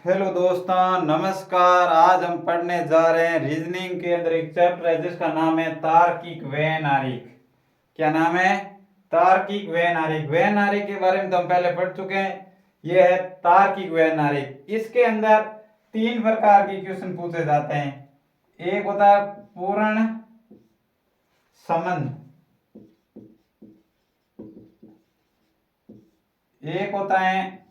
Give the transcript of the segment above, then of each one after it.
Hello दोस्तों, नमस्कार। आज हम पढ़ने जा रहे हैं रीजनिंग के अंदर एक चैप्टर है जिसका नाम है तार्किक वैनारिक। क्या नाम है? तार्किक वैनारिक। वैनारिक के बारे में तो हम पहले पढ़ चुके हैं। यह है तार्किक वैनारिक। इसके अंदर तीन प्रकार के क्वेश्चन पूछे जाते हैं। एक होता है पूर्ण संबंध, एक होता है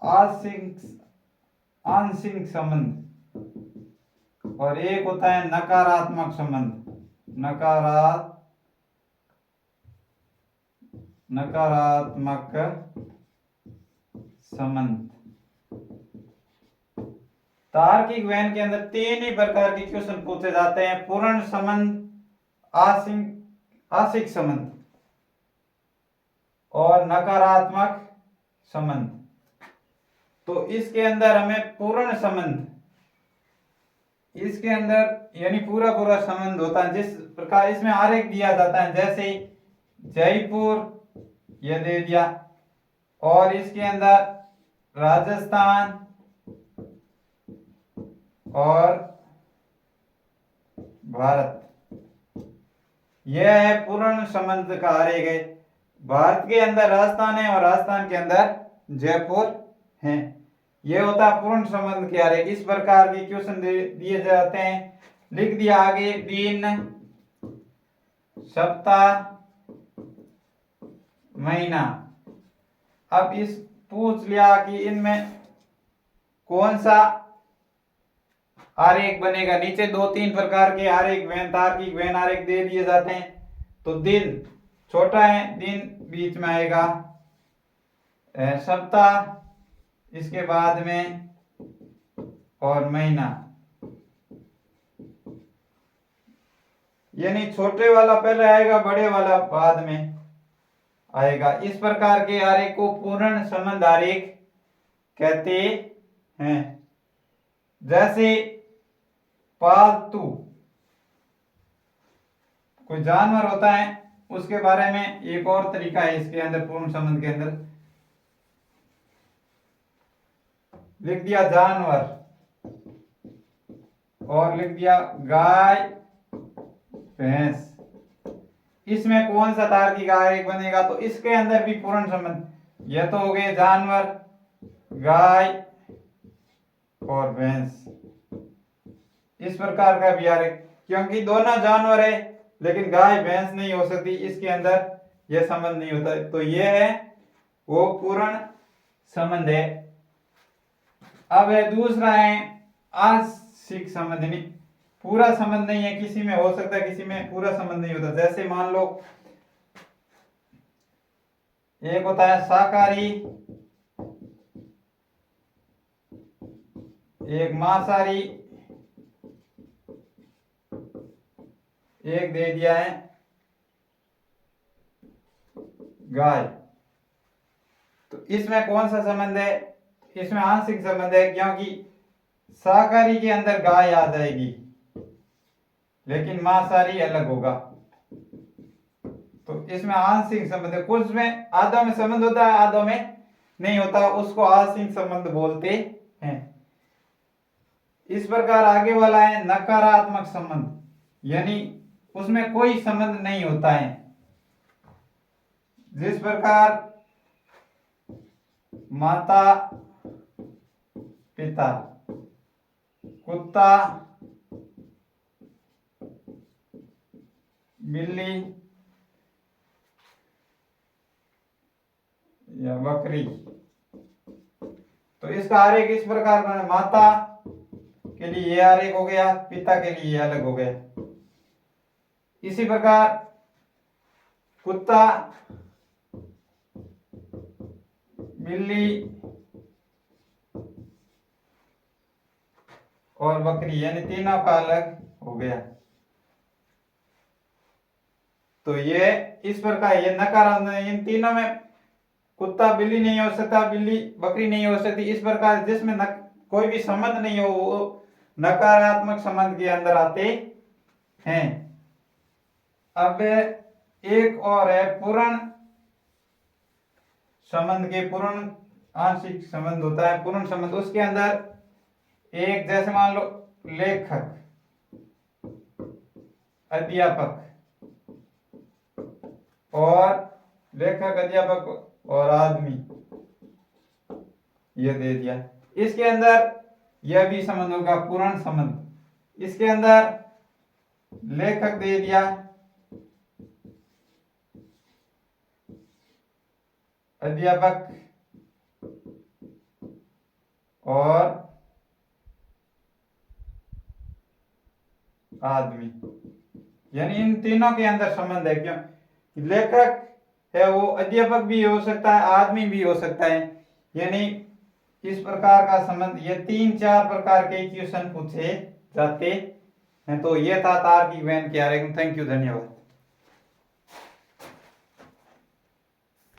आंशिक संबंध और एक होता है नकारात्मक संबंध। नकारात्मक संबंध। तार्किक वैन के अंदर तीन ही प्रकार के क्वेश्चन पूछे जाते हैं: पूर्ण संबंध, आंशिक संबंध और नकारात्मक संबंध। तो इसके अंदर हमें पूर्ण संबंध, इसके अंदर यानी पूरा पूरा संबंध होता है। जिस प्रकार इसमें आरेख दिया जाता है, जैसे जयपुर यह दे दिया और इसके अंदर राजस्थान और भारत, यह है पूर्ण संबंध का आरेख है। भारत के अंदर राजस्थान है और राजस्थान के अंदर जयपुर है। यह होता है पूर्ण संबंध के आरेख। इस प्रकार के क्वेश्चन दिए जाते हैं। लिख दिया आगे दिन, सप्ताह, महीना। अब इस पूछ लिया कि इनमें कौन सा आरेख बनेगा। नीचे दो तीन प्रकार के आरेख तार्किक वैन आरेख दे दिए जाते हैं। तो दिन छोटा है, दिन बीच में आएगा, सप्ताह इसके बाद में और महीना, यानी छोटे वाला पहले आएगा, बड़े वाला बाद में आएगा। इस प्रकार के आरेख को पूर्ण संबंध आरेख कहते हैं। जैसे पालतू कोई जानवर होता है, उसके बारे में एक और तरीका है इसके अंदर, पूर्ण संबंध के अंदर लिख दिया जानवर और लिख दिया गाय, भैंस। इसमें कौन सा तार्किक आरेख बनेगा? तो इसके अंदर भी पूर्ण संबंध। यह तो हो गए जानवर, गाय और भैंस। इस प्रकार का भी आरेख, क्योंकि दोनों जानवर है लेकिन गाय भैंस नहीं हो सकती, इसके अंदर यह संबंध नहीं होता। तो यह है वो पूर्ण संबंध है। अब है दूसरा है आंशिक संबंध। नहीं, पूरा संबंध नहीं है, किसी में हो सकता है किसी में पूरा संबंध नहीं होता। जैसे मान लो एक होता है शाकाहारी, एक मांसाहारी, एक दे दिया है गाय। तो इसमें कौन सा संबंध है? इसमें आंशिक संबंध है, क्योंकि शाकाहारी के अंदर गाय आ जाएगी लेकिन मांसाहारी अलग होगा। तो इसमें आंशिक संबंध है। कुछ में आधों में संबंध होता है, आधों में नहीं होता, उसको आंशिक संबंध बोलते हैं। इस प्रकार आगे वाला है नकारात्मक संबंध, यानी उसमें कोई संबंध नहीं होता है। जिस प्रकार माता पिता, कुत्ता, बिल्ली या बकरी। तो इसका आरेख इस प्रकार बना, माता के लिए यह आरेख हो गया, पिता के लिए यह अलग हो गया। इसी प्रकार कुत्ता, बिल्ली और बकरी, यानी तीनों का अलग हो गया। तो ये इस प्रकार ये नकारात्मक, इन तीनों में कुत्ता बिल्ली नहीं हो सकता, बिल्ली बकरी नहीं हो सकती। इस प्रकार जिसमें कोई भी संबंध नहीं हो वो नकारात्मक संबंध के अंदर आते हैं। अब एक और है पूर्ण संबंध के पूर्ण आंशिक संबंध होता है, पूर्ण संबंध, उसके अंदर एक जैसे मान लो लेखक, अध्यापक और आदमी, ये दे दिया। इसके अंदर यह भी संबंध होगा पूर्ण संबंध। इसके अंदर लेखक दे दिया, अध्यापक और आदमी, यानी इन तीनों के अंदर संबंध है। क्यों? लेखक है वो अध्यापक भी हो सकता है, आदमी भी हो सकता है, यानी इस प्रकार का संबंध, ये 3-4 प्रकार के इक्वेशन पूछे जाते हैं। तो ये था तार्किक व्यंग्य के आरेखन। थैंक यू, धन्यवाद।